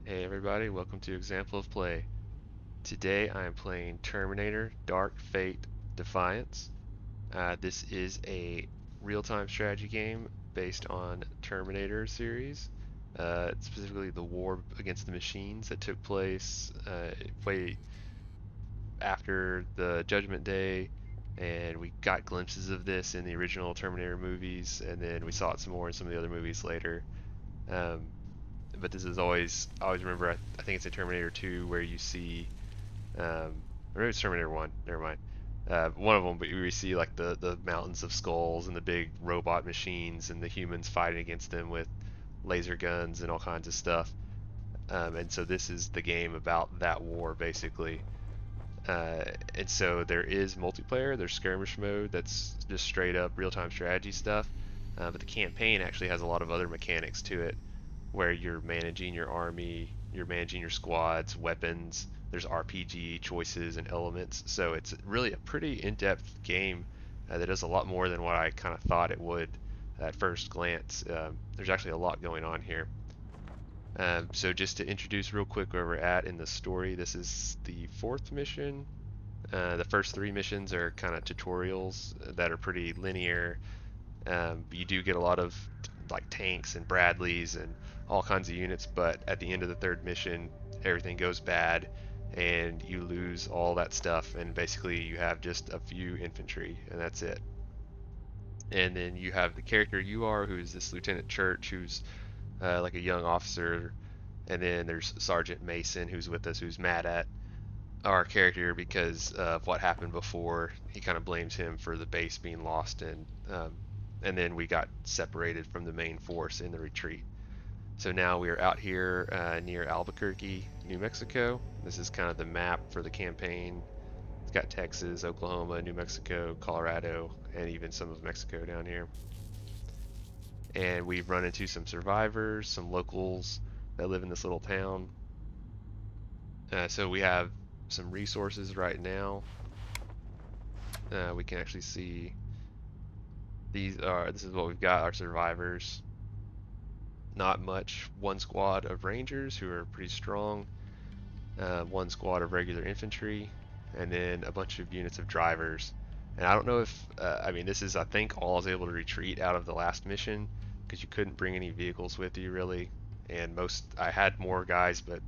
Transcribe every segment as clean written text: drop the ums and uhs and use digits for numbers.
Hey everybody, welcome to Example of Play. Today I am playing Terminator Dark Fate Defiance. This is a real-time strategy game based on Terminator series, specifically the war against the machines that took place way after the Judgment Day, and we got glimpses of this in the original Terminator movies, and then we saw it some more in some of the other movies later. Um, but this is I always remember, I think it's in Terminator 2 where you see, or maybe it's Terminator 1, never mind. One of them, but we see like the mountains of skulls and the big robot machines and the humans fighting against them with laser guns and all kinds of stuff. And so this is the game about that war basically. Uh, and so there is multiplayer, there's skirmish mode that's just straight up real-time strategy stuff. But the campaign actually has a lot of other mechanics to it where you're managing your army, you're managing your squads, weapons. There's RPG choices and elements, so it's really a pretty in-depth game that does a lot more than what I kind of thought it would at first glance. There's actually a lot going on here. So just to introduce real quick where we're at in the story, this is the fourth mission. The first three missions are kind of tutorials that are pretty linear. You do get a lot of like tanks and Bradleys and all kinds of units, but at the end of the third mission, everything goes bad and you lose all that stuff, and basically you have just a few infantry, and that's it. And then you have the character you are, who's this Lieutenant Church, who's like a young officer, and then there's Sergeant Mason, who's with us, who's mad at our character because of what happened before. He kind of blames him for the base being lost, and then we got separated from the main force in the retreat. So now we are out here near Albuquerque, New Mexico. This is kind of the map for the campaign. It's got Texas, Oklahoma, New Mexico, Colorado, and even some of Mexico down here. And we've run into some survivors, some locals that live in this little town. So we have some resources right now. We can actually see this is what we've got, our survivors. Not much. One squad of rangers who are pretty strong, one squad of regular infantry, and then a bunch of units of drivers. And I don't know if, I mean, this is, I think, all I was able to retreat out of the last mission because you couldn't bring any vehicles with you really. And I had more guys, but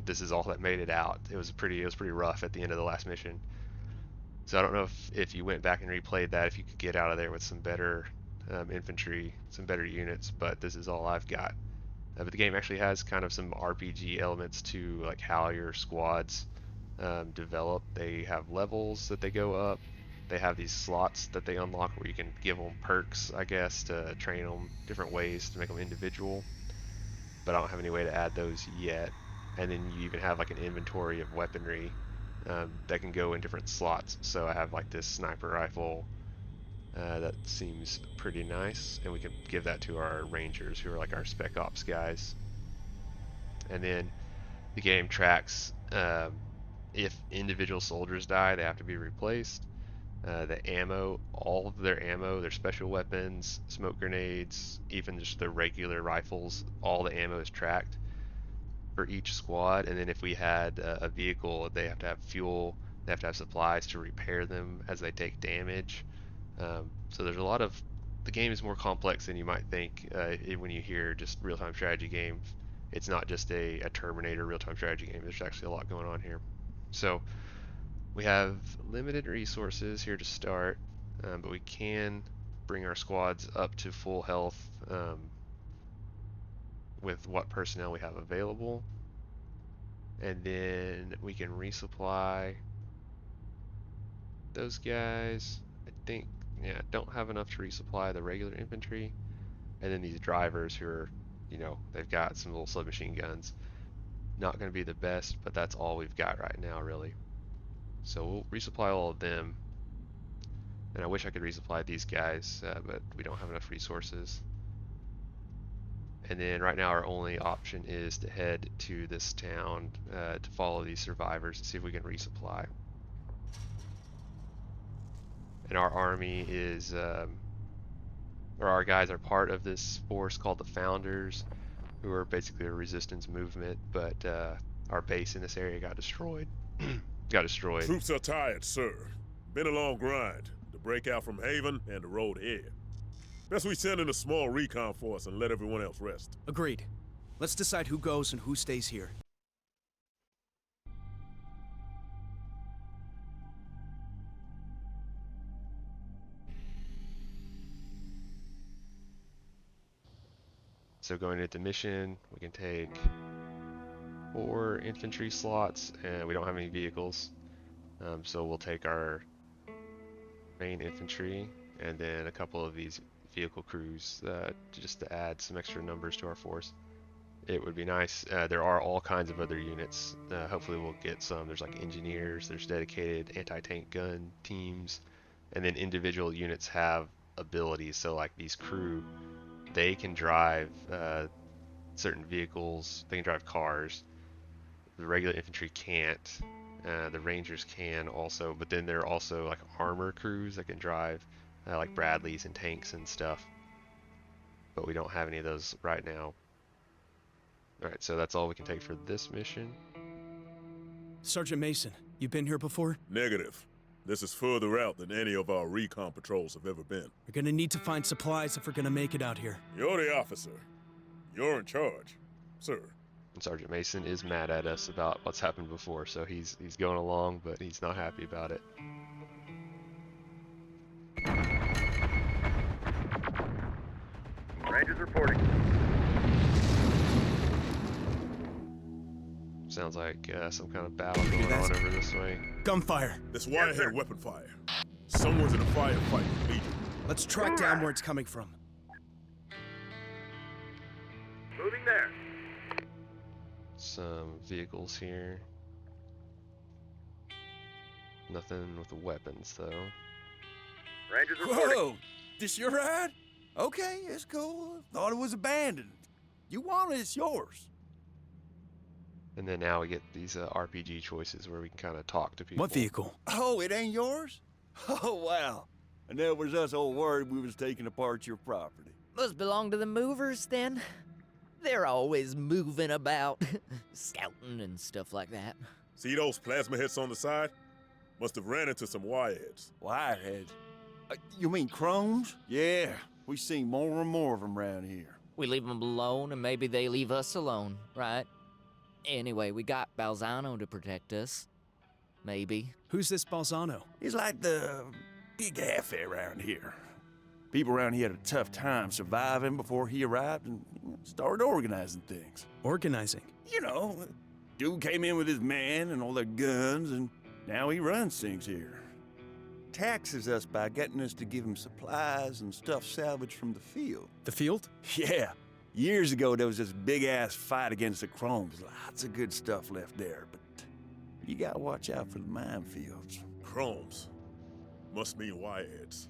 this is all that made it out. It was pretty rough at the end of the last mission. So I don't know if you went back and replayed that, if you could get out of there with some better infantry, some better units, but this is all I've got. But the game actually has kind of some RPG elements to like how your squads develop. They have levels that they go up. They have these slots that they unlock where you can give them perks, I guess, to train them different ways to make them individual. But I don't have any way to add those yet. And then you even have like an inventory of weaponry that can go in different slots. So I have like this sniper rifle that seems pretty nice, and we can give that to our rangers who are like our spec ops guys. And then the game tracks if individual soldiers die, they have to be replaced. The ammo, all of their ammo, their special weapons, smoke grenades, even just their regular rifles, all the ammo is tracked for each squad. And then if we had a vehicle, they have to have fuel, they have to have supplies to repair them as they take damage. So there's a lot of the game is more complex than you might think when you hear just real-time strategy game. It's not just a Terminator real-time strategy game. There's actually a lot going on here. So we have limited resources here to start, but we can bring our squads up to full health with what personnel we have available. And then we can resupply those guys. I think, yeah, don't have enough to resupply the regular infantry. And then these drivers who are, they've got some little submachine guns. Not going to be the best, but that's all we've got right now, really. So we'll resupply all of them. And I wish I could resupply these guys, but we don't have enough resources. And then right now our only option is to head to this town to follow these survivors and see if we can resupply. And our army is, or our guys are part of this force called the Founders. who are basically a resistance movement, but our base in this area got destroyed. got destroyed. Troops are tired, sir. Been a long grind. The breakout from Haven and the road ahead. Best we send in a small recon force and let everyone else rest. Agreed. Let's decide who goes and who stays here. So going into mission, we can take 4 infantry slots, and we don't have any vehicles. So we'll take our main infantry and then a couple of these vehicle crews just to add some extra numbers to our force. It would be nice. There are all kinds of other units. Hopefully we'll get some. There's like engineers, there's dedicated anti-tank gun teams, and then individual units have abilities. So like these crew, they can drive certain vehicles, they can drive cars. The regular infantry can't. The Rangers can also, but then there are also like armor crews that can drive like Bradleys and tanks and stuff. But we don't have any of those right now. Alright, so that's all we can take for this mission. Sergeant Mason, you been here before? Negative. This is further out than any of our recon patrols have ever been. We're gonna need to find supplies if we're gonna make it out here. You're the officer. You're in charge, sir. And Sergeant Mason is mad at us about what's happened before, so he's going along, but he's not happy about it. Rangers reporting. Sounds like some kind of battle going on over this way. Gunfire! This wire-headed weapon fire. Someone's in a firefight with Legion. Let's track down where it's coming from. Moving there. Some vehicles here. Nothing with the weapons though. Rangers reporting. Whoa! This your ride? Okay, it's cool. Thought it was abandoned. You want it, it's yours. And then now we get these RPG choices where we can kind of talk to people. What vehicle? Oh, it ain't yours? Oh, wow. And that was us all worried we was taking apart your property. Must belong to the movers, then. They're always moving about, scouting and stuff like that. See those plasma hits on the side? Must have ran into some wireheads. Wireheads? You mean crones? Yeah, we seen more and more of them around here. We leave them alone, and maybe they leave us alone, right? Anyway, we got Balzano to protect us. Maybe. Who's this Balzano? He's like the big half around here. People around here had a tough time surviving before he arrived and started organizing things. Organizing? You know, dude came in with his men and all their guns, and now he runs things here. Taxes us by getting us to give him supplies and stuff salvaged from the field. The field? Yeah. Years ago, there was this big-ass fight against the Chromes. Lots of good stuff left there, but you gotta watch out for the minefields. Chromes. Must mean wireheads.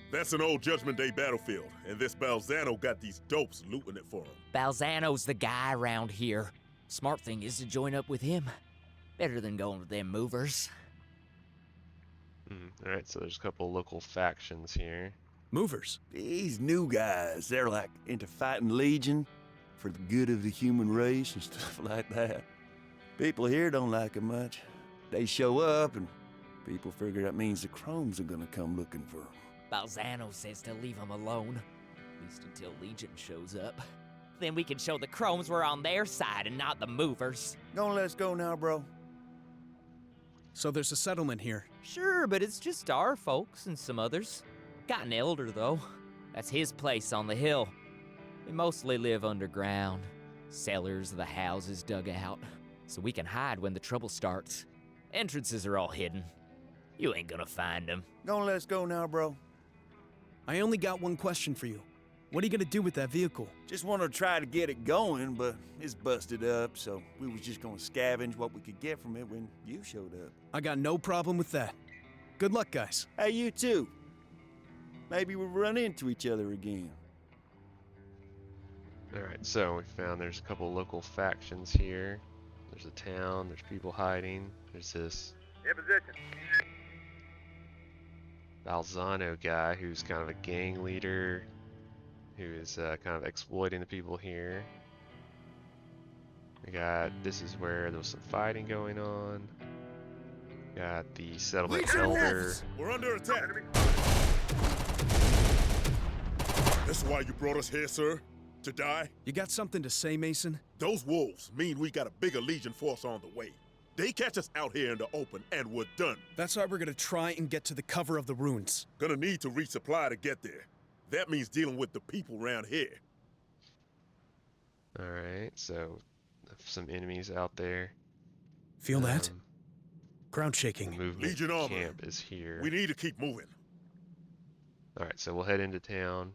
That's an old Judgment Day battlefield, and this Balzano got these dopes looting it for him. Balzano's the guy around here. Smart thing is to join up with him. Better than going with them movers. Alright, so there's a couple local factions here. Movers. These new guys, they're like into fighting Legion for the good of the human race and stuff like that. People here don't like them much. They show up, and people figure that means the Chromes are gonna come looking for them. Balzano says to leave them alone. At least until Legion shows up. Then we can show the Chromes we're on their side and not the movers. Gonna let us go now, bro? So there's a settlement here. Sure, but it's just our folks and some others. Got an elder, though. That's his place on the hill. We mostly live underground. Cellars of the houses dug out, so we can hide when the trouble starts. Entrances are all hidden. You ain't gonna find them. Gonna let us go now, bro? I only got one question for you. What are you gonna do with that vehicle? Just want to try to get it going, but it's busted up, so we was just gonna scavenge what we could get from it when you showed up. I got no problem with that. Good luck, guys. Hey, you too. Maybe we'll run into each other again. Alright, so we found there's a couple local factions here. There's a town, there's people hiding. There's this In position. Balzano guy who's kind of a gang leader, who is kind of exploiting the people here. This is where there was some fighting going on. Got the settlement Legion elder. wolves! We're under attack. Enemy spotted. That's why you brought us here, sir? To die? You got something to say, Mason? Those wolves mean we got a bigger Legion force on the way. They catch us out here in the open, and we're done. That's why we're gonna try and get to the cover of the ruins. Gonna need to resupply to get there. That means dealing with the people around here. Alright, so some enemies out there. Feel that? Um, Ground The shaking. movement Legion armor. camp is here. We need to keep moving. Alright, so we'll head into town.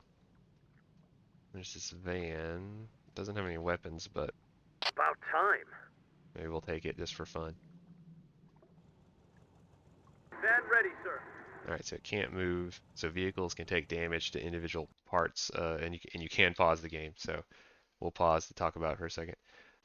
There's this van. Doesn't have any weapons, but About time. maybe we'll take it just for fun. Van ready, sir. Alright, so it can't move. So vehicles can take damage to individual parts, and you can pause the game. So we'll pause to talk about it for a second.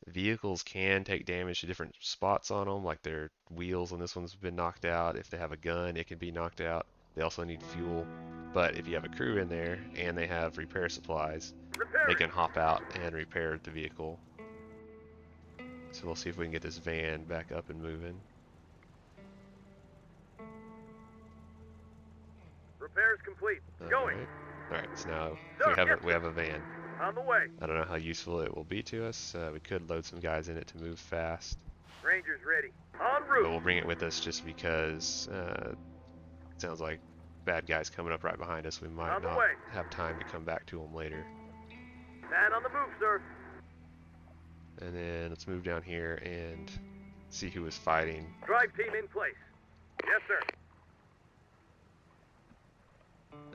Vehicles can take damage to different spots on them, like their wheels on this one's been knocked out. If they have a gun, it can be knocked out. They also need fuel. But if you have a crew in there and they have repair supplies, they Repairing. can hop out and repair the vehicle. So we'll see if we can get this van back up and moving. Repairs complete. Going. Alright, so now Sir, we yes, have a van. On the way. I don't know how useful it will be to us. We could load some guys in it to move fast, Rangers ready. En but we'll route. bring it with us just because it sounds like bad guys coming up right behind us. We might On the not way. have time to come back to them later. Van on the move, sir. And then let's move down here and see who is fighting. Drive team in place. Yes, sir.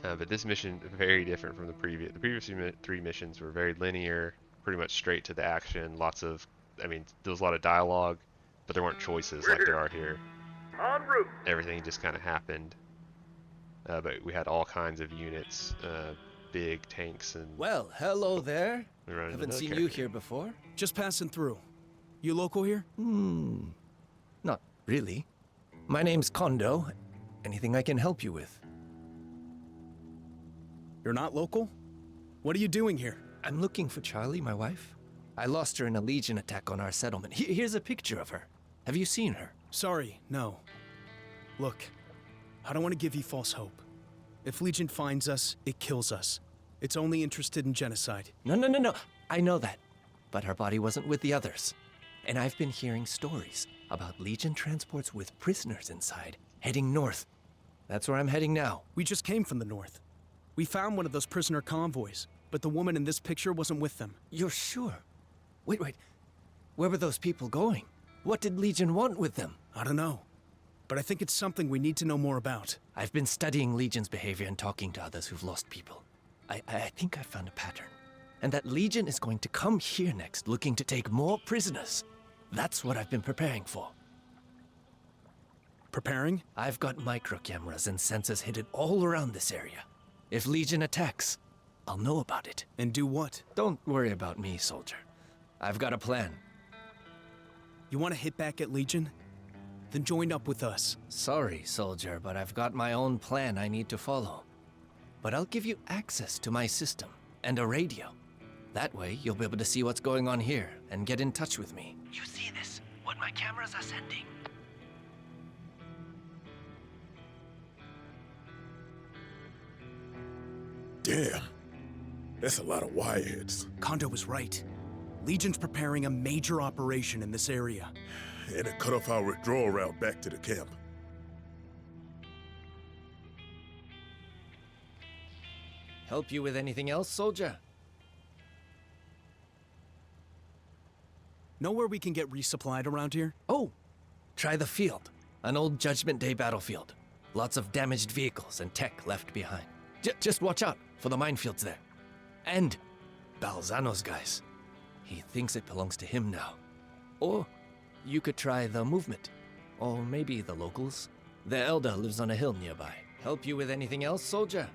But this mission is very different from the previous. The previous three missions were very linear, pretty much straight to the action. I mean, there was a lot of dialogue, but there weren't choices like there are here. En route. Everything just kind of happened. But we had all kinds of units, big tanks, and Well, hello there. we run into Haven't another seen you character. here before. Just passing through. You local here? Not really. My name's Kondo. Anything I can help you with? You're not local? What are you doing here? I'm looking for Charlie, my wife. I lost her in a Legion attack on our settlement. Here's a picture of her. Have you seen her? Sorry, no. Look, I don't want to give you false hope. If Legion finds us, it kills us. It's only interested in genocide. No. I know that. But her body wasn't with the others. And I've been hearing stories about Legion transports with prisoners inside, heading north. That's where I'm heading now. We just came from the north. We found one of those prisoner convoys, but the woman in this picture wasn't with them. You're sure? Wait. Where were those people going? What did Legion want with them? I don't know. But I think it's something we need to know more about. I've been studying Legion's behavior and talking to others who've lost people. I think I found a pattern. And that Legion is going to come here next, looking to take more prisoners. That's what I've been preparing for. Preparing? I've got micro cameras and sensors hidden all around this area. If Legion attacks, I'll know about it. And do what? Don't worry about me, soldier. I've got a plan. You want to hit back at Legion? Then join up with us. Sorry, soldier, but I've got my own plan I need to follow. But I'll give you access to my system and a radio. That way, you'll be able to see what's going on here and get in touch with me. You see this? What my cameras are sending? Damn. That's a lot of wireheads. Kondo was right. Legion's preparing a major operation in this area. And it cut off our withdrawal route back to the camp. Help you with anything else, soldier? Know where we can get resupplied around here? Oh, try the field. An old Judgment Day battlefield. Lots of damaged vehicles and tech left behind. Just watch out for the minefields there. And Balzano's guys. He thinks it belongs to him now. Or you could try the movement. Or maybe the locals. Their elder lives on a hill nearby. Help you with anything else, soldier?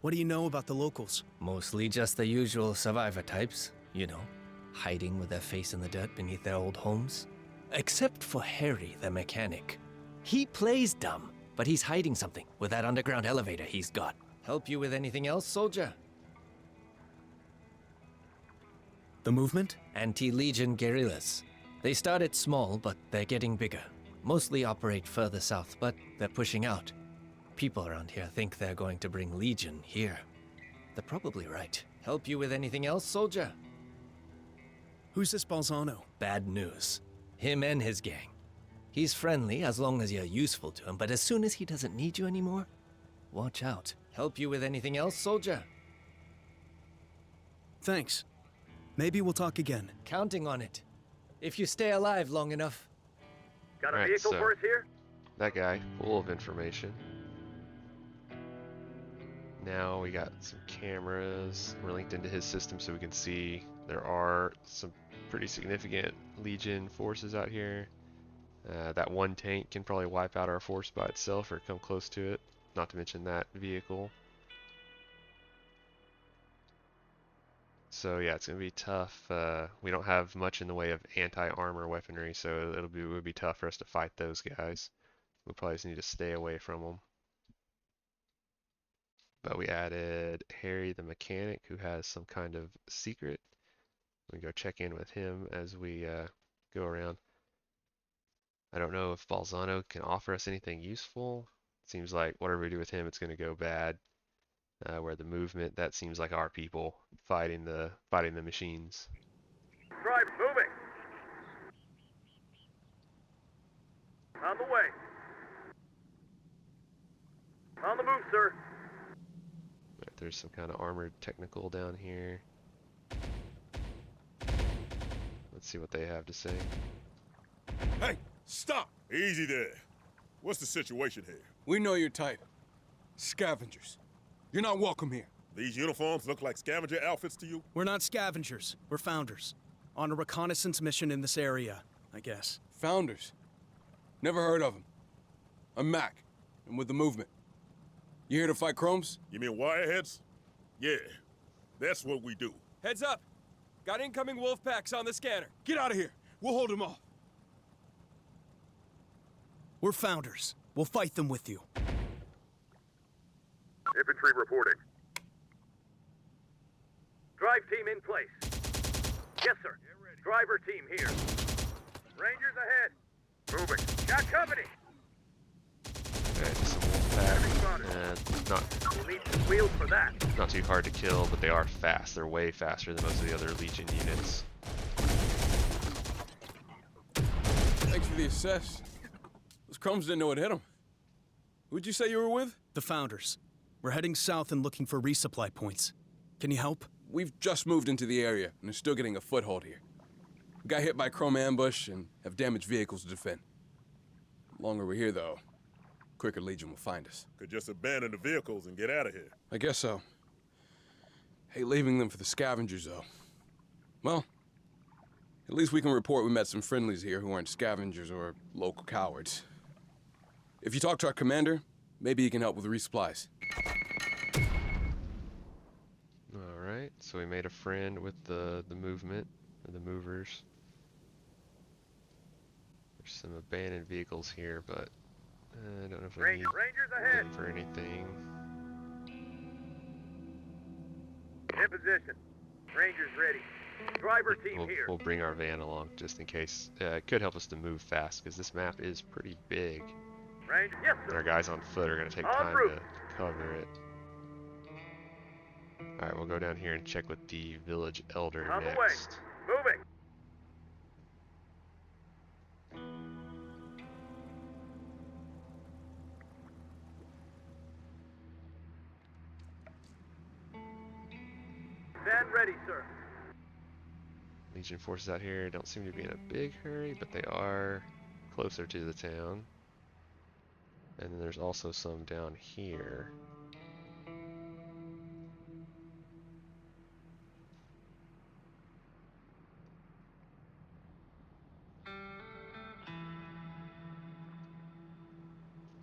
What do you know about the locals? Mostly just the usual survivor types, you know, hiding with their face in the dirt beneath their old homes. Except for Harry, the mechanic. He plays dumb, but he's hiding something with that underground elevator he's got. Help you with anything else, soldier? The movement? Anti-Legion guerrillas. They started small, but they're getting bigger. Mostly operate further south, but they're pushing out. People around here think they're going to bring Legion here. They're probably right. Help you with anything else, soldier? Who's this Balzano? Bad news. Him and his gang. He's friendly as long as you're useful to him, but as soon as he doesn't need you anymore, watch out. Help you with anything else, soldier? Thanks. Maybe we'll talk again. Counting on it. If you stay alive long enough. Got a Alright, vehicle so- for us here? That guy, full of information. Now we got some cameras. We're linked into his system so we can see there are some pretty significant Legion forces out here. That one tank can probably wipe out our force by itself or come close to it. Not to mention that vehicle. So yeah, it's gonna be tough. We don't have much in the way of anti-armor weaponry, so it would be tough for us to fight those guys. We probably just need to stay away from them. But we added Harry the mechanic, who has some kind of secret. We go check in with him as we go around. I don't know if Balzano can offer us anything useful. Seems like whatever we do with him, it's going to go bad. Where the movement, that seems like our people fighting the machines. Drive moving. On the way. On the move, sir. There's some kind of armored technical down here. Let's see what they have to say. Hey, stop! Easy there. What's the situation here? We know your type. Scavengers. You're not welcome here. These uniforms look like scavenger outfits to you? We're not scavengers. We're founders. On a reconnaissance mission in this area, I guess. Founders. Never heard of them. I'm Mac. I'm with the movement. You here to fight Chromes? You mean wireheads? Yeah, that's what we do. Heads up! Got incoming wolf packs on the scanner. Get out of here. We'll hold them off. We're founders. We'll fight them with you. Infantry reporting. Drive team in place. Yes, sir. Driver team here. Rangers ahead. Moving. Got company. Okay, just some wolf pack. We'll need some wheels for that. Not too hard to kill, but they are fast. They're way faster than most of the other Legion units. Thanks for the assess. Those Chromes didn't know what hit them. Who'd you say you were with? The founders. We're heading south and looking for resupply points. Can you help? We've just moved into the area and are still getting a foothold here. We got hit by Chrome ambush and have damaged vehicles to defend. The longer we're here, though, quicker Legion will find us. Could just abandon the vehicles and get out of here. I guess so. Hate leaving them for the scavengers, though. Well, at least we can report we met some friendlies here who aren't scavengers or local cowards. If you talk to our commander, maybe he can help with resupplies. Alright, so we made a friend with the movement, or the movers. There's some abandoned vehicles here, but I don't know if I need Rangers ahead. them for anything. In position. Rangers ready. Driver team here. We'll bring our van along just in case. It could help us to move fast because this map is pretty big. Ranger. Yes, And our sir. guys on foot are going to take En time route. to cover it. Alright, we'll go down here and check with the village elder On the way. next. Moving. Stand ready, sir. Legion forces out here don't seem to be in a big hurry, but they are closer to the town. And then there's also some down here.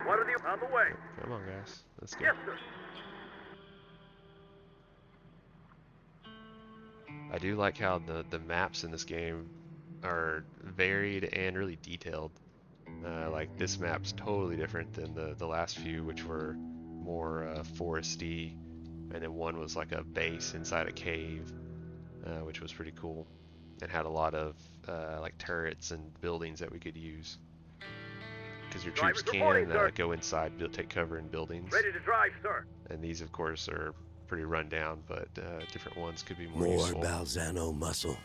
What are the on the way? Come on, guys. Let's go. Yes, sir. I do like how the maps in this game are varied and really detailed. Like this map's totally different than the last few, which were more foresty, and then one was like a base inside a cave. which was pretty cool, and had a lot of like turrets and buildings that we could use. Because your troops Drivers reporting, can sir. go inside, take cover in buildings. Ready to drive, sir. And these, of course, are pretty run down, but different ones could be more More useful. Balzano muscle.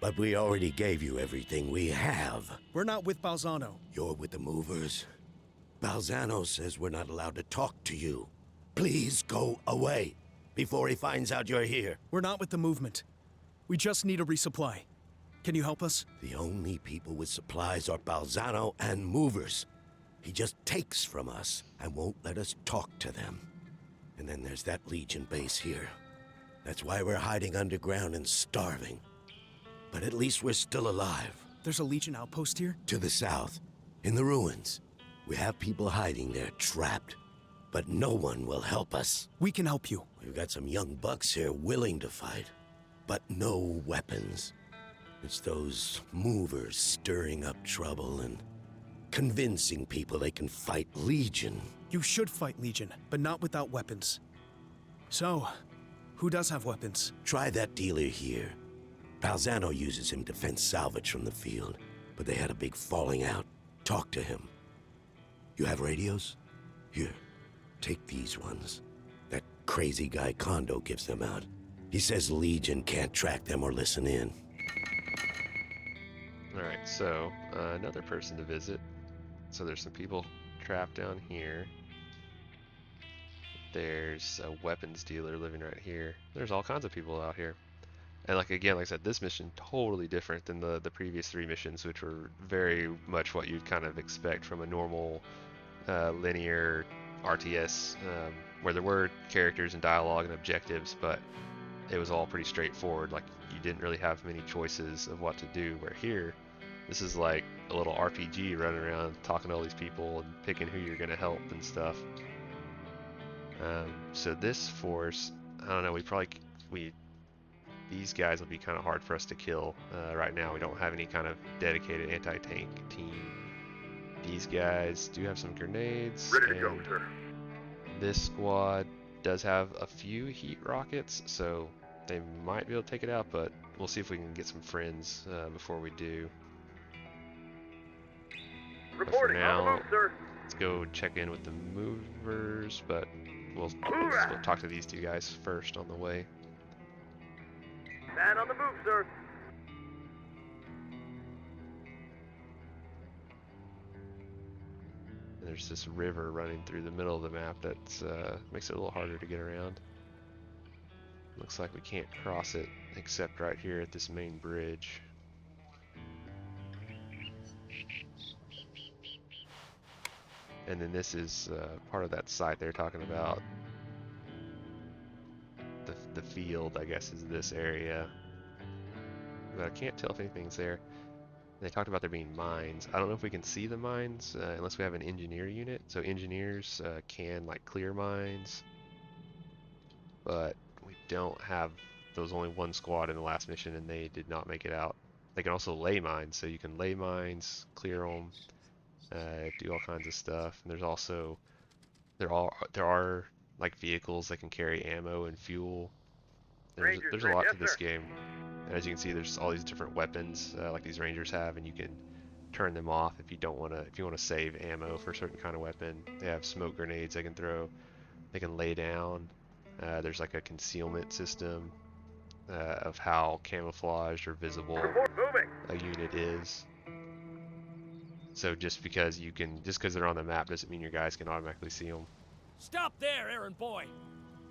But we already gave you everything we have. We're not with Balzano. You're with the movers. Balzano says we're not allowed to talk to you. Please go away before he finds out you're here. We're not with the movement. We just need a resupply. Can you help us? The only people with supplies are Balzano and movers. He just takes from us and won't let us talk to them. And then there's that Legion base here. That's why we're hiding underground and starving. But at least we're still alive. There's a Legion outpost here? To the south, in the ruins. We have people hiding there, trapped. But no one will help us. We can help you. We've got some young bucks here willing to fight, but no weapons. It's those movers stirring up trouble and convincing people they can fight Legion. You should fight Legion, but not without weapons. So, who does have weapons? Try that dealer here. Balzano uses him to fence salvage from the field, but they had a big falling out. Talk to him. You have radios? Here, take these ones. That crazy guy Kondo gives them out. He says Legion can't track them or listen in. Alright, so another person to visit. So there's some people trapped down here. There's a weapons dealer living right here. There's all kinds of people out here. And like I said, this mission totally different than the previous 3 missions, which were very much what you'd kind of expect from a normal linear RTS, where there were characters and dialogue and objectives, but it was all pretty straightforward. Like, you didn't really have many choices of what to do, where here, this is like a little RPG running around talking to all these people and picking who you're going to help and stuff. So this force, I don't know, these guys will be kind of hard for us to kill right now. We don't have any kind of dedicated anti-tank team. These guys do have some grenades. Ready to go, sir. This squad does have a few heat rockets, so they might be able to take it out, but we'll see if we can get some friends before we do. Reporting on the move, sir. Let's go check in with the movers, but we'll talk to these 2 guys first on the way. Man on the move, sir. And there's this river running through the middle of the map that makes it a little harder to get around. Looks like we can't cross it except right here at this main bridge. And then this is part of that site they're talking about. The field, I guess, is this area. But I can't tell if anything's there. They talked about there being mines. I don't know if we can see the mines unless we have an engineer unit. So engineers can like clear mines. But we don't have, there was only 1 squad in the last mission and they did not make it out. They can also lay mines, so you can lay mines, clear them, do all kinds of stuff. And there's also, there are like vehicles that can carry ammo and fuel. There's a lot to this game. And as you can see, there's all these different weapons like these rangers have, and you can turn them off if you don't want to. If you want to save ammo for a certain kind of weapon, they have smoke grenades they can throw. They can lay down. There's like a concealment system of how camouflaged or visible a unit is. So just because they're on the map doesn't mean your guys can automatically see them. Stop there, errand boy.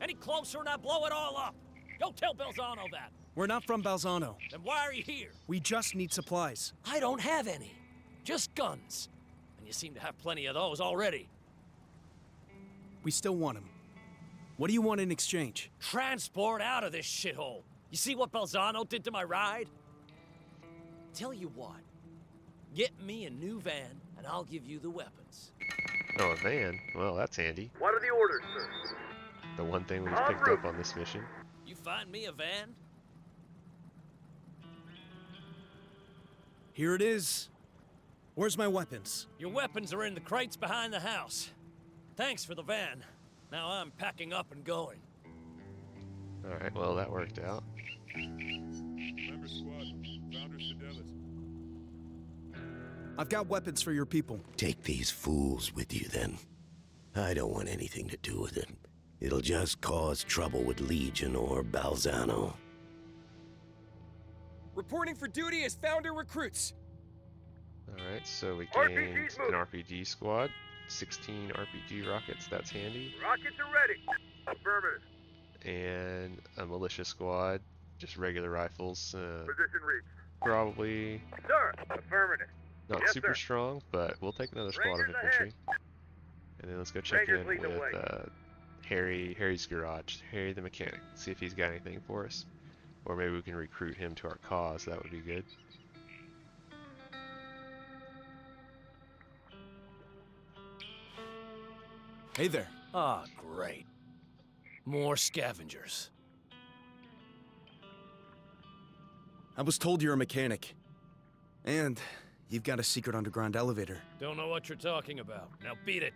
Any closer and I blow it all up. Go tell Balzano that. We're not from Balzano. Then why are you here? We just need supplies. I don't have any. Just guns. And you seem to have plenty of those already. We still want them. What do you want in exchange? Transport out of this shithole. You see what Balzano did to my ride? Tell you what. Get me a new van, and I'll give you the weapons. Oh, a van? Well, that's handy. What are the orders, sir? The one thing we've picked up on this mission. You find me a van? Here it is. Where's my weapons? Your weapons are in the crates behind the house. Thanks for the van. Now I'm packing up and going. Alright, well, that worked out. Member squad, Founder's Fidelis. I've got weapons for your people. Take these fools with you then. I don't want anything to do with it. It'll just cause trouble with Legion or Balzano. Reporting for duty as Founder recruits. Alright, so we RPGs gained an moving. RPG squad. 16 RPG rockets, that's handy. Rockets are ready. Affirmative. And a militia squad, just regular rifles. Position reached. Probably Sir, affirmative. not Yes, super sir. strong, but we'll take another squad of Rangers infantry. And then let's go check Rangers in lead the with way. Harry's garage, Harry the mechanic, see if he's got anything for us. Or maybe we can recruit him to our cause, that would be good. Hey there. Ah, great. More scavengers. I was told you're a mechanic. And you've got a secret underground elevator. Don't know what you're talking about. Now beat it.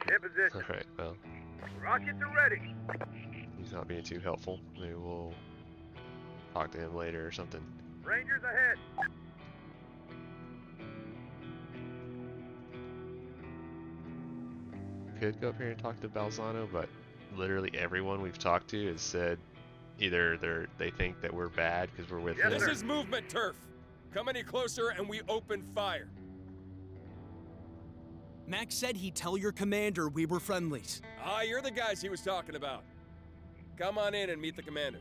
In position. Alright, well, Rockets are ready. he's not being too helpful. Maybe we'll talk to him later or something. Rangers ahead. Could go up here and talk to Balzano, but literally everyone we've talked to has said either they think that we're bad because we're with Yes, him. This sir. is movement turf. Come any closer and we open fire. Max said he'd tell your commander we were friendlies. Ah, you're the guys he was talking about. Come on in and meet the commander.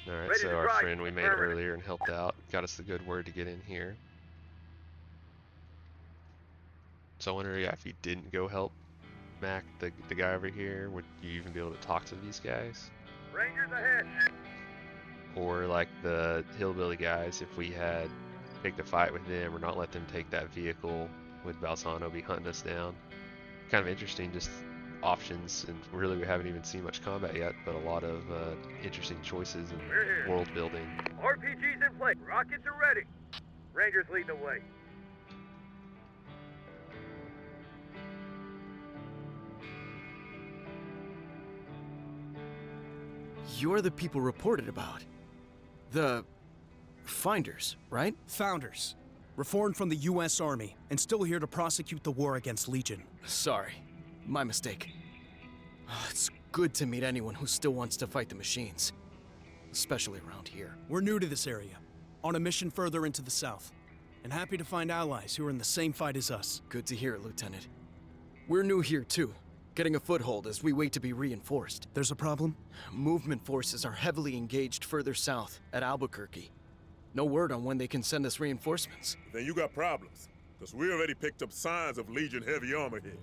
Alright, Ready so to our strike. friend we made Affirmative. earlier and helped out got us the good word to get in here. So I wonder if you didn't go help Mac, the guy over here, would you even be able to talk to these guys? Rangers ahead. Or like the hillbilly guys, if we had picked a fight with them or not let them take that vehicle, would Balzano be hunting us down? Kind of interesting, just options, and really we haven't even seen much combat yet, but a lot of interesting choices and We're here. world building. RPGs in place. Rockets are ready. Rangers lead the way. You're the people reported about. The Finders, right? Founders. Reformed from the U.S. Army, and still here to prosecute the war against Legion. Sorry. My mistake. It's good to meet anyone who still wants to fight the machines. Especially around here. We're new to this area, on a mission further into the south, and happy to find allies who are in the same fight as us. Good to hear, Lieutenant. We're new here too, getting a foothold as we wait to be reinforced. There's a problem? Movement forces are heavily engaged further south, at Albuquerque. No word on when they can send us reinforcements. Then you got problems, because we already picked up signs of Legion heavy armor here.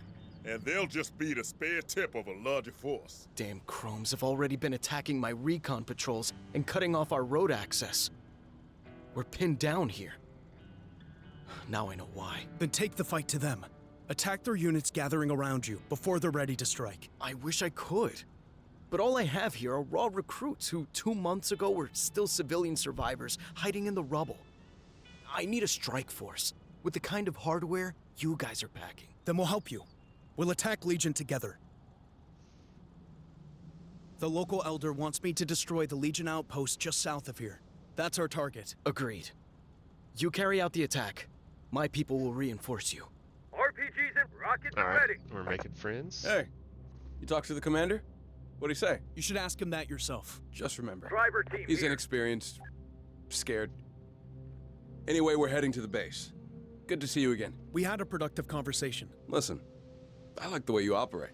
And they'll just be the spare tip of a larger force. Damn chromes have already been attacking my recon patrols and cutting off our road access. We're pinned down here. Now I know why. Then take the fight to them. Attack their units gathering around you before they're ready to strike. I wish I could. But all I have here are raw recruits who 2 months ago were still civilian survivors hiding in the rubble. I need a strike force with the kind of hardware you guys are packing. Then we'll help you. We'll attack Legion together. The local elder wants me to destroy the Legion outpost just south of here. That's our target. Agreed. You carry out the attack. My people will reinforce you. RPGs and rockets are Alright, ready. we're making friends. Hey, you talk to the commander? What'd he say? You should ask him that yourself. Just remember, Driver team he's here. inexperienced, scared. Anyway, we're heading to the base. Good to see you again. We had a productive conversation. Listen, I like the way you operate.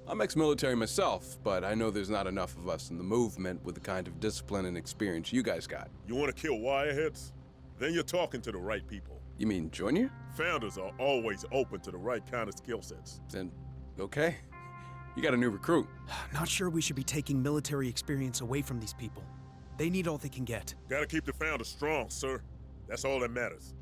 I'm ex-military myself, but I know there's not enough of us in the movement with the kind of discipline and experience you guys got. You want to kill wireheads? Then you're talking to the right people. You mean Junior? Founders are always open to the right kind of skill sets. Then, okay. You got a new recruit. Not sure we should be taking military experience away from these people. They need all they can get. Gotta keep the Founders strong, sir. That's all that matters.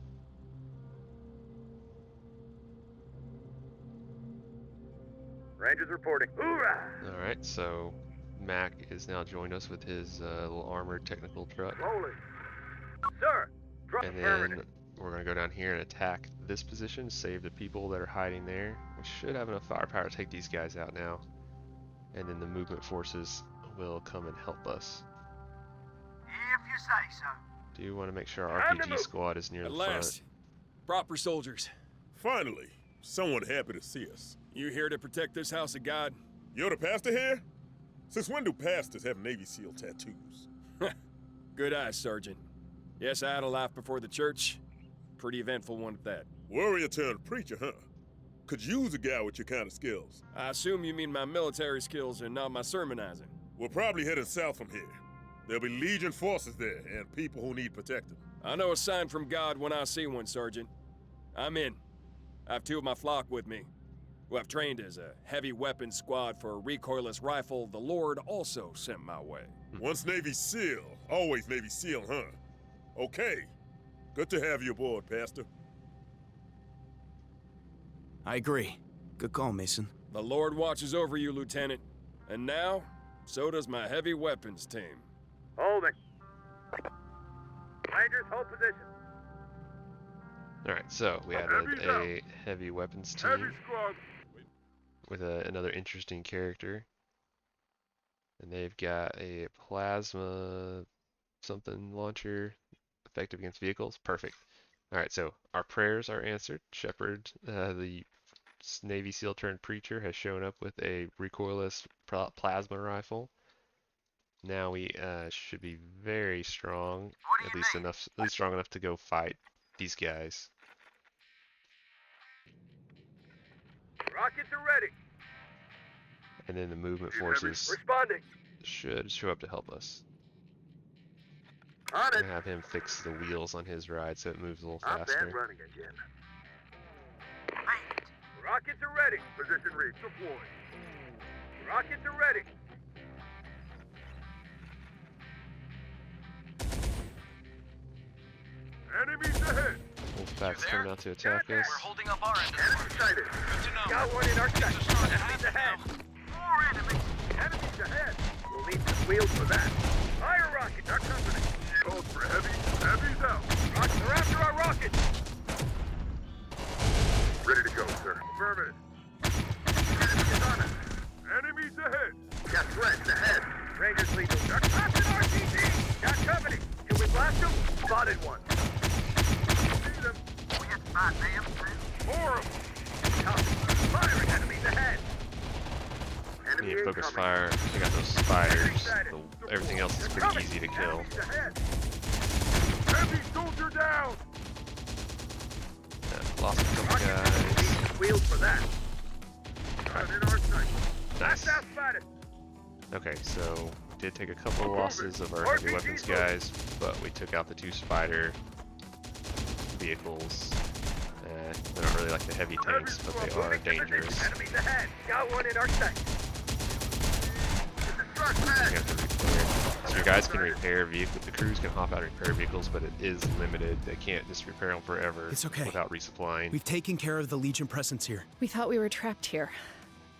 Rangers reporting. Hoorah! Alright, so Mac is now joined us with his little armored technical truck. Rolling. Sir, drop And affirmative. then we're going to go down here and attack this position, save the people that are hiding there. We should have enough firepower to take these guys out now. and then the movement forces will come and help us. If you say so. Do want to make sure our Time to RPG move. squad is near At the last, proper soldiers. Finally, someone happy to see us. You here to protect this house of God? You're the pastor here? Since when do pastors have Navy SEAL tattoos? Good eyes, Sergeant. Yes, I had a life before the church. Pretty eventful one at that. Warrior turned preacher, huh? Could use a guy with your kind of skills. I assume you mean my military skills and not my sermonizing. We're probably headed south from here. There'll be Legion forces there and people who need protecting. I know a sign from God when I see one, Sergeant. I'm in. I have 2 of my flock with me, who I've trained as a heavy weapons squad for a recoilless rifle the Lord also sent my way. Once Navy SEAL, always Navy SEAL, huh? Okay. Good to have you aboard, Pastor. I agree. Good call, Mason. The Lord watches over you, Lieutenant. And now, so does my heavy weapons team. Holding. Rangers, hold position. Alright, so we added a heavy weapons team squad. with another interesting character. And they've got a plasma something launcher, effective against vehicles. Perfect. Alright, so our prayers are answered. Shepard, the Navy SEAL turned preacher, has shown up with a recoilless plasma rifle. Now we should be very strong, at least strong enough to go fight these guys. Rockets are ready. And then the movement forces Responding. should show up to help us. On I'm it. gonna have him fix the wheels on his ride so it moves a little Up and faster. running again. Rockets are ready. Position read. Deploy. Rockets are ready. Enemies ahead. Wolfpack's coming out to attack us. Holding up our end. Enemy sighted. Good to know. Got one in our sight. Enemies ahead. More enemies. Enemies ahead. We'll need some wheels for that. Fire rockets, our company. Code for heavy. Heavy's out. Rockets are after our rockets. Ready to go, sir. Affirmative. Enemies on us. Enemies ahead. Got threats ahead. Rangers lead those ducks. Captain RPG. Got company. Can we blast them? Spotted one. See them. We hit spot them. More of them. Copy. Firing enemies ahead. We need to focus fire. We got those spiders. Everything else is pretty easy to kill. Heavy soldier down. Lost a couple guys. Wheels for that. In our sight. Nice. Last spotted. Okay, so we did take a couple losses of our heavy weapons guys, but we took out the 2 spider vehicles. They're not really like the heavy tanks, but they are dangerous. Enemies ahead. Got one in our sight. We have to repair. So your guys can repair vehicles. The crews can hop out and repair vehicles, but it is limited. They can't just repair them forever It's okay. without resupplying. We've taken care of the Legion presence here. We thought we were trapped here.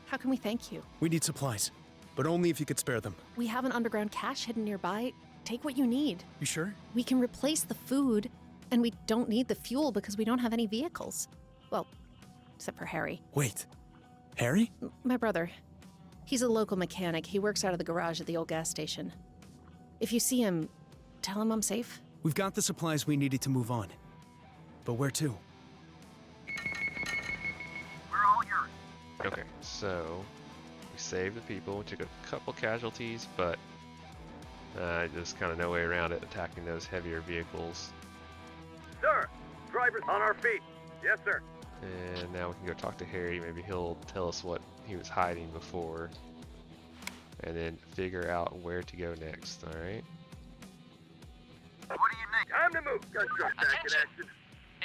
How can we thank you? We need supplies, but only if you could spare them. We have an underground cache hidden nearby. Take what you need. You sure? We can replace the food, and we don't need the fuel because we don't have any vehicles. Well, except for Harry. Wait. Harry? My brother. He's a local mechanic. He works out of the garage at the old gas station. If you see him, tell him I'm safe. We've got the supplies we needed to move on. But where to? We're all yours. Okay, so we saved the people. We took a couple casualties, but just kind of no way around it, attacking those heavier vehicles. Sir, drivers on our feet. Yes, sir. And now we can go talk to Harry. Maybe he'll tell us what he was hiding before. And then figure out where to go next, alright? What do you need? Time to move. Gunshot back in action.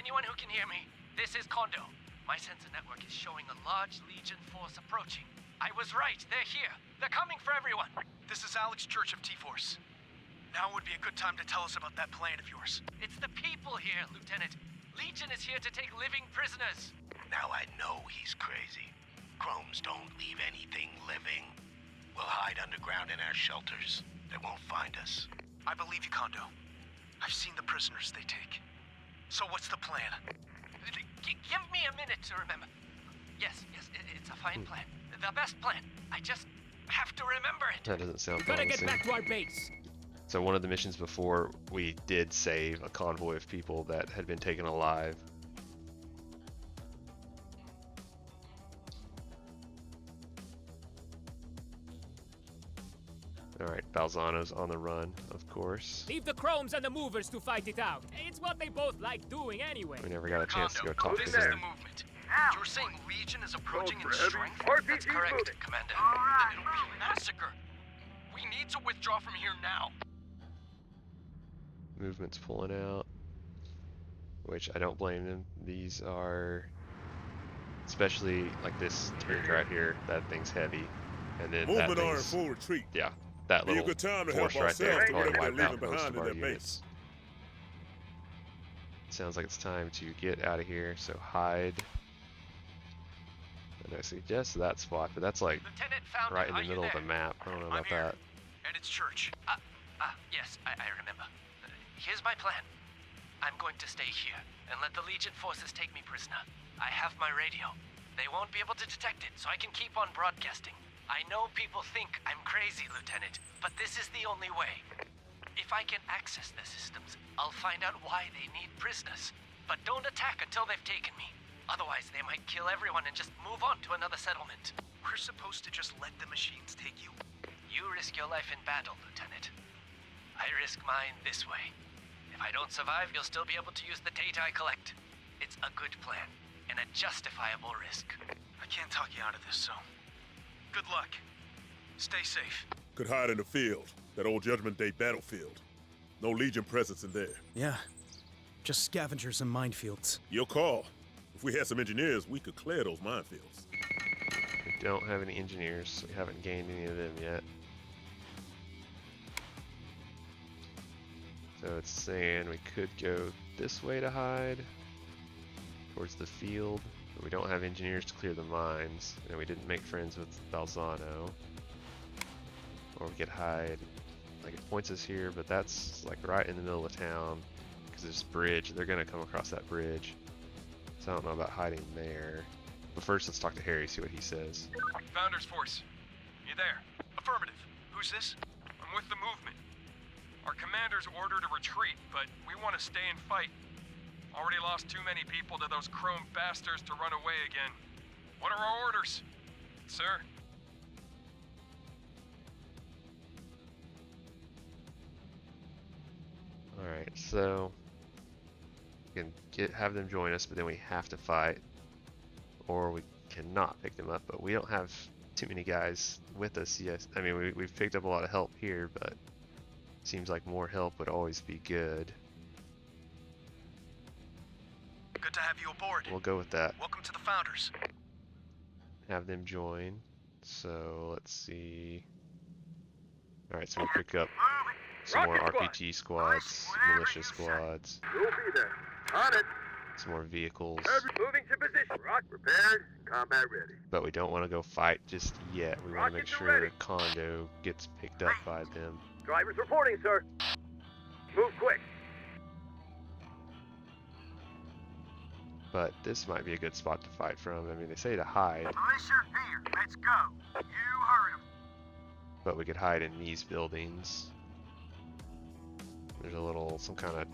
Anyone who can hear me, this is Kondo. My sensor network is showing a large Legion force approaching. I was right, they're here. They're coming for everyone. This is Alex Church of T-Force. Now would be a good time to tell us about that plan of yours. It's the people here, Lieutenant. Legion is here to take living prisoners. Now I know he's crazy. Chromes don't leave anything living. We'll hide underground in our shelters. They won't find us. I believe you, Kondo. I've seen the prisoners they take. So what's the plan? Give me a minute to remember. Yes, it's a fine plan. The best plan. I just have to remember it. That doesn't sound We gotta get promising. back to our base. So one of the missions before, we did save a convoy of people that had been taken alive. Alright, Balzano's on the run, of course. Leave the Chromes and the Movers to fight it out. It's what they both like doing anyway. We never got a chance to go Commando, talk this to is him. the movement. You're saying Legion is approaching in for heavy. strength? RPG That's correct, moving. Commander. All right, It'll be a massacre. We need to withdraw from here now. Movement's pulling out, which I don't blame them. These are, especially like this tank right here, that thing's heavy. And then that Movement are in thing's, full retreat. yeah, that Be a little good time to force help right there ourselves probably to whatever they're wipe out leaving most behind of in our their units. base. Sounds like it's time to get out of here, so hide. And I suggest that spot, but that's like Lieutenant Fountain, right in are the you middle of there? the map. I don't know I'm about here. that. And it's Church. Yes, I remember. Here's my plan. I'm going to stay here and let the Legion forces take me prisoner. I have my radio. They won't be able to detect it, so I can keep on broadcasting. I know people think I'm crazy, Lieutenant, but this is the only way. If I can access the systems, I'll find out why they need prisoners. But don't attack until they've taken me. Otherwise, they might kill everyone and just move on to another settlement. We're supposed to just let the machines take you? You risk your life in battle, Lieutenant. I risk mine this way. If I don't survive, you'll still be able to use the data I collect. It's a good plan, and a justifiable risk. I can't talk you out of this, so... Good luck. Stay safe. Could hide in the field, that old Judgment Day battlefield. No Legion presence in there. Yeah. Just scavengers and minefields. Your call. If we had some engineers, we could clear those minefields. We don't have any engineers, so we haven't gained any of them yet. So it's saying we could go this way to hide, towards the field, but we don't have engineers to clear the mines, and we didn't make friends with Balzano. Or we could hide, like it points us here, but that's like right in the middle of town, because there's a bridge, they're gonna come across that bridge. So I don't know about hiding there. But first let's talk to Harry, see what he says. Founders Force, you there? Affirmative. Who's this? I'm with the movement. Our commander's ordered a retreat, but we want to stay and fight. Already lost too many people to those chrome bastards to run away again. What are our orders? Sir? Alright, so we can have them join us, but then we have to fight. Or we cannot pick them up, but we don't have too many guys with us yet. I mean, we've picked up a lot of help here, but seems like more help would always be good. Good to have you aboard. We'll go with that. Welcome to the Founders. Have them join. So let's see. Alright, so we pick up some more RPG squads, militia squads, We'll be there. On it. some more vehicles. Moving to position. Rock prepared. Combat ready. But we don't want to go fight just yet. We want to make Rockets are sure ready. Kondo gets picked up by them. Drivers reporting, sir. Move quick. But this might be a good spot to fight from. I mean, they say to hide, Militia here. Let's go. You heard him. but we could hide in these buildings. There's a little, some kind of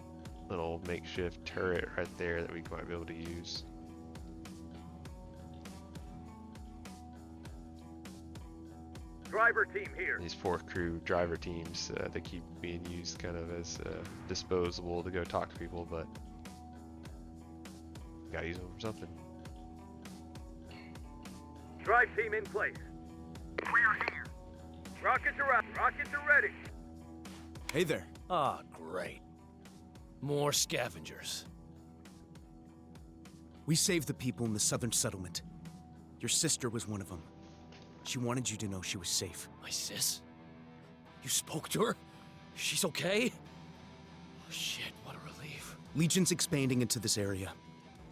little makeshift turret right there that we might be able to use. Driver team here. These fourth crew driver teams, they keep being used kind of as disposable to go talk to people, but gotta use them for something. Drive team in place. We're here. Rockets are out. Rockets are ready. Hey there. Ah, great. More scavengers. We saved the people in the southern settlement. Your sister was one of them. She wanted you to know she was safe. My sis? You spoke to her? She's okay? Oh, shit, what a relief. Legion's expanding into this area.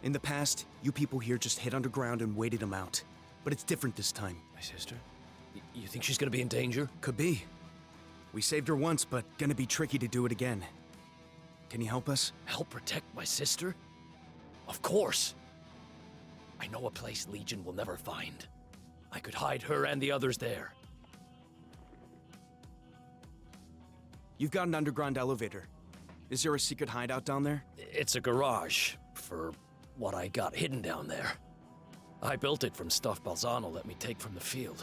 In the past, you people here just hid underground and waited them out. But it's different this time. My sister? You think she's gonna be in danger? Could be. We saved her once, but gonna be tricky to do it again. Can you help us? Help protect my sister? Of course. I know a place Legion will never find. I could hide her and the others there. You've got an underground elevator. Is there a secret hideout down there? It's a garage for what I got hidden down there. I built it from stuff Balzano let me take from the field.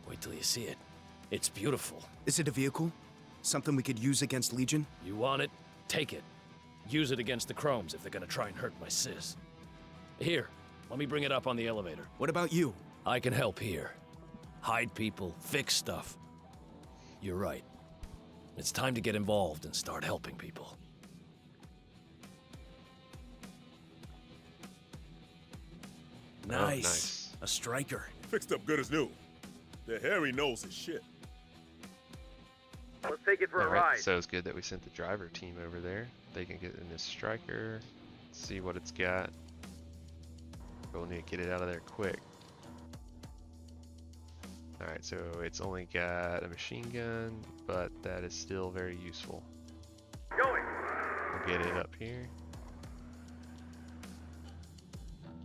Wait till you see it. It's beautiful. Is it a vehicle? Something we could use against Legion? You want it? Take it. Use it against the Chromes if they're gonna try and hurt my sis. Here, let me bring it up on the elevator. What about you? I can help here. Hide people, fix stuff. You're right. It's time to get involved and start helping people. Nice. A striker. Fixed up good as new. The Harry knows his shit. Let's take it for a Alright, ride. so it's good that we sent the driver team over there. They can get in this striker, see what it's got. We'll need to get it out of there quick. Alright, so it's only got a machine gun, but that is still very useful. Going. We'll get it up here.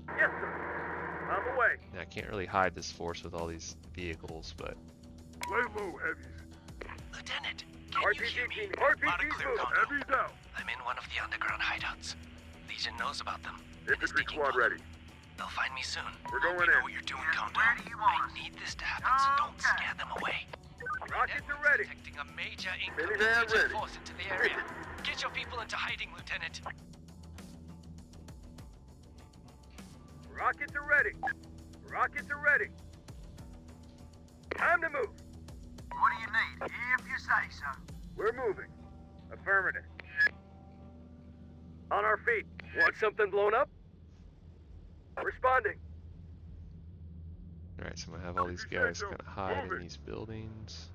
Yes, sir. On the way. Now, I can't really hide this force with all these vehicles, but Lay low, heavies. Lieutenant, can you hear me? Not a RPG clear move. condo. Heavies out. I'm in one of the underground hideouts. Legion knows about them. Infantry squad ready. They'll find me soon. We're going Hope you know in. what you're doing, Countdown. I need this to happen, so don't scare them away. Rockets are ready. Detecting a major incoming Minivan Legion ready. force into the area. Get your people into hiding, Lieutenant. Rockets are ready. Rockets are ready. Time to move. What do you need? If you say so. We're moving. Affirmative. On our feet. Want something blown up? Responding. alright, so I'm gonna have all these guys kind of hide in these buildings.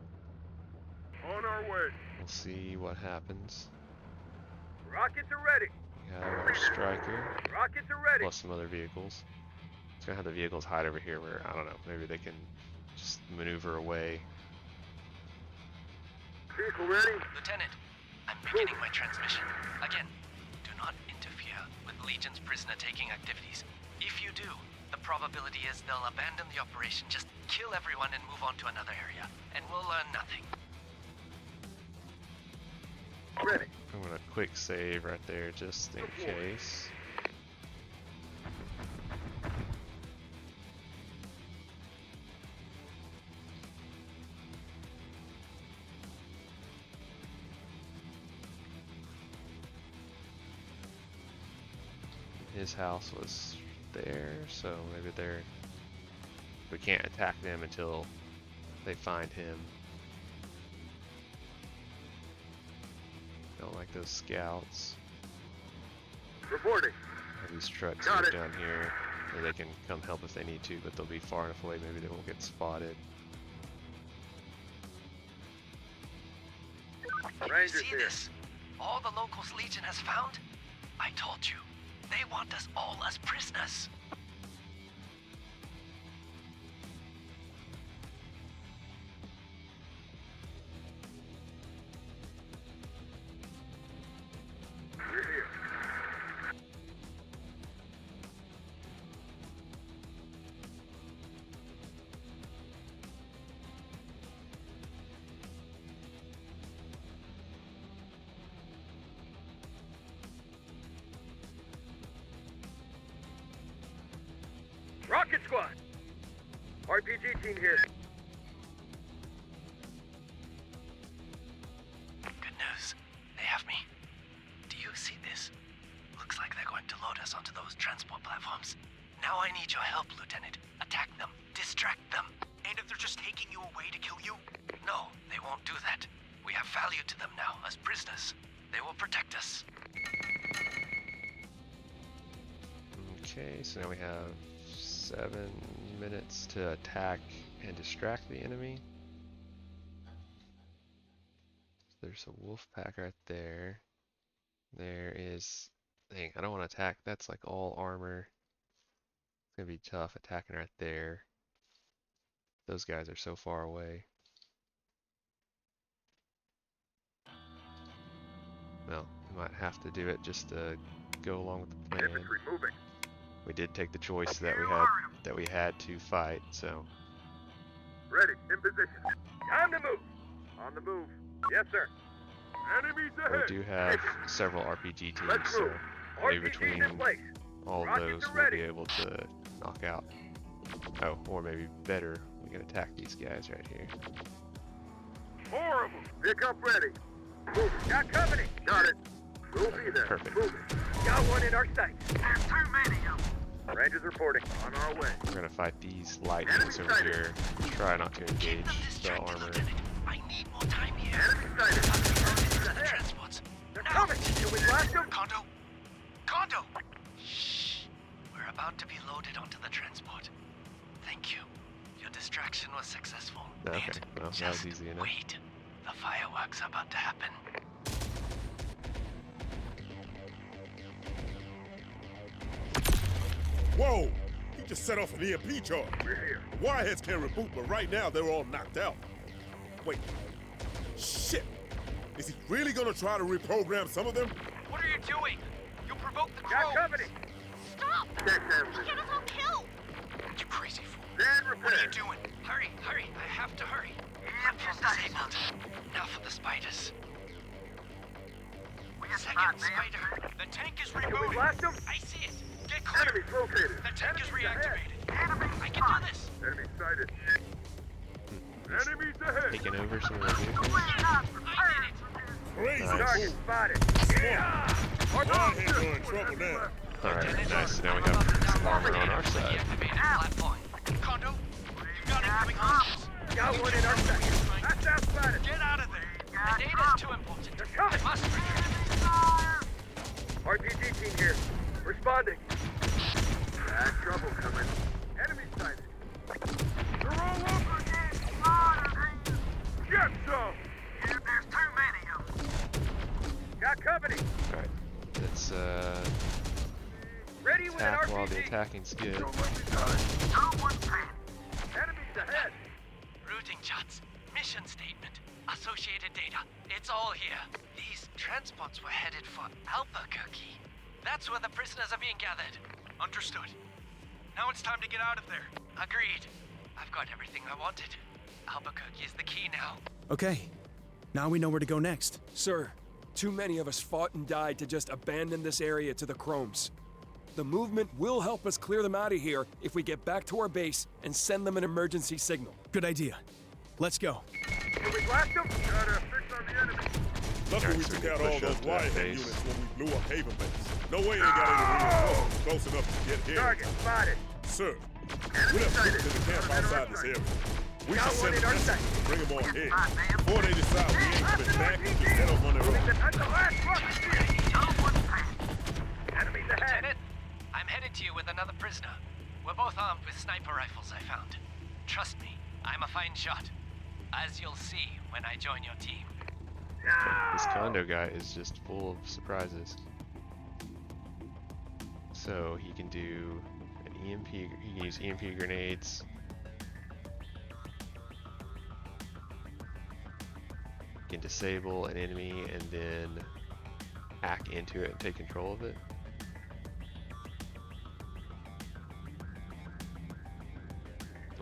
On our way. We'll see what happens. Rockets are ready. We have our striker, Rockets are ready. plus some other vehicles. It's gonna have the vehicles hide over here where, I don't know, maybe they can just maneuver away. Vehicle ready. Lieutenant, I'm beginning my transmission. Again, do not interfere with Legion's prisoner taking activities. If you do, the probability is they'll abandon the operation, just kill everyone and move on to another area, and we'll learn nothing. Ready. I'm gonna quick save right there just in case. His house was there, so maybe we can't attack them until they find him. Don't like those scouts. Reporting. These trucks Got are it. down here, where they can come help if they need to, but they'll be far enough away, maybe they won't get spotted. Rangers See here. this? All the locals Legion has found? I told you. They want us all as prisoners. We're here. Rocket squad. RPG team here. Good news. They have me. Do you see this? Looks like they're going to load us onto those transport platforms. Now I need your help, Lieutenant. Attack them. Distract them. And if they're just taking you away to kill you? No, they won't do that. We have value to them now as prisoners. They will protect us. Okay, so now we have 7 minutes to attack and distract the enemy. There's a wolf pack right there. There is... Dang, I don't want to attack. That's like all armor. It's gonna be tough attacking right there. Those guys are so far away. Well, we might have to do it just to go along with the plan. Infantry moving. We did take the choice that we had to fight, so Ready. In position. Time to move. On the move. Yes, sir. Enemies ahead. We do have several RPG teams, Let's so move. maybe RPG's between in place. all of Rockets those are we'll ready. be able to knock out. Oh, or maybe better, we can attack these guys right here. More of them. Pick up ready. Move. Got company. Got it. We'll be there. Perfect. Move it. Got one in our sights. There's too many of them. Rangers reporting. On our way. We're gonna fight these lightnings over here. Try not to engage the armor. I need more time here. Enemy sighted. The transports. They're coming. Can we blast them? Condo! Condo! Shh. We're about to be loaded onto the transport. Thank you. Your distraction was successful. Okay, Nate, well, that was just easy enough. wait. The fireworks are about to happen. Whoa! He just set off an EMP charge. We're here. The Wireheads can reboot, but right now they're all knocked out. Wait. Shit! Is he really gonna try to reprogram some of them? What are you doing? You provoked the Got drones. company. Stop! Check them. Get us all killed! You crazy fool. Then What are you repair. doing? Hurry, hurry. I have to hurry. Platform disabled. Now for the spiders. Second spider. The tank is Can we rebooting. blast them? I see it. Get clear. Enemies located. The tank is Enemies ahead. reactivated. I can do this. Enemies sighted. Enemies ahead. Taking over some of the vehicles. I did it. Crazy Nice. Target move. spotted. Yeah. Wireheads are in trouble now. Alright, nice. Now we have some armor on our side. Deactivated platform. Condo, you've got incoming hostiles. Got one in our sights. That's out spotted. Get out of there. The data's too important. They're coming. I must retrieve it. RPG team here. Responding. Bad trouble coming. Enemy sighted. They're all over. Get some. There's too many of them. Got company. Alright, let's Ready with an attack while the RPG. attacking's good. Enemies ahead. Routing charts. Mission statement. Associated data. It's all here. These transports were headed for Albuquerque. That's where the prisoners are being gathered. Understood. Now it's time to get out of there. Agreed. I've got everything I wanted. Albuquerque is the key now. Okay, now we know where to go next. Sir, too many of us fought and died to just abandon this area to the Chromes. The movement will help us clear them out of here if we get back to our base and send them an emergency signal. Good idea. Let's go. Can we blast them? Gotta fix on the enemy. Luckily we Alright, so took we out can all push those up to that Wirehead base. units when we blew up Haven Base. No way they got any reinforcements close enough to get here. Target spotted. Sir, we done put to the camp outside this area. We Got should one send a in our message sight. to bring them on here. Before they decide we ain't coming back and just head off on their own. That's the last rocket shield. Enemies ahead. Lieutenant, I'm headed to you with another prisoner. We're both armed with sniper rifles I found. Trust me, I'm a fine shot. As you'll see when I join your team. This condo guy is just full of surprises. So he can do an EMP, he can use EMP grenades. He can disable an enemy and then hack into it and take control of it.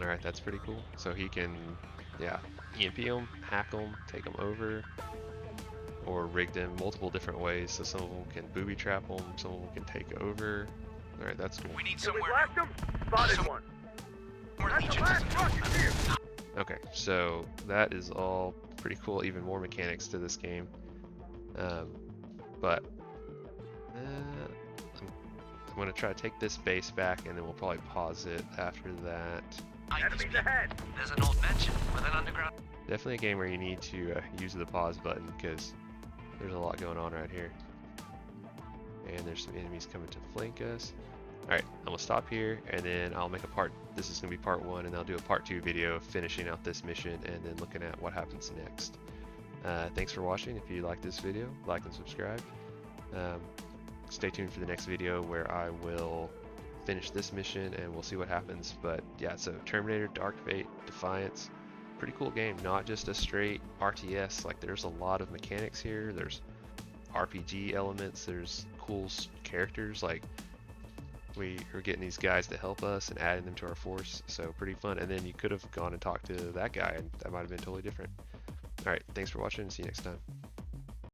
Alright, that's pretty cool. So he can, yeah, EMP them, hack them, take them over, or rig them multiple different ways. So some of them can booby trap them, some of them can take over. Alright, that's cool. We need Can we somewhere. blast them? Spotted one. More That's the legions. last rocket shield. Okay, so that is all pretty cool. Even more mechanics to this game. But I'm going to try to take this base back, and then we'll probably pause it after that. Enemies ahead. There's an old mansion with an underground. Definitely a game where you need to use the pause button because there's a lot going on right here. And there's some enemies coming to flank us. Alright, I'm going to stop here and then I'll make a part. This is going to be part 1 and I'll do a part 2 video finishing out this mission and then looking at what happens next. Thanks for watching. If you like this video, like and subscribe. Stay tuned for the next video where I will finish this mission and we'll see what happens. But yeah, so Terminator Dark Fate, Defiance, pretty cool game. Not just a straight RTS, like there's a lot of mechanics here. There's RPG elements, there's cool characters, like we are getting these guys to help us and adding them to our force, so pretty fun. And then you could have gone and talked to that guy and that might have been totally different. Alright, thanks for watching and see you next time.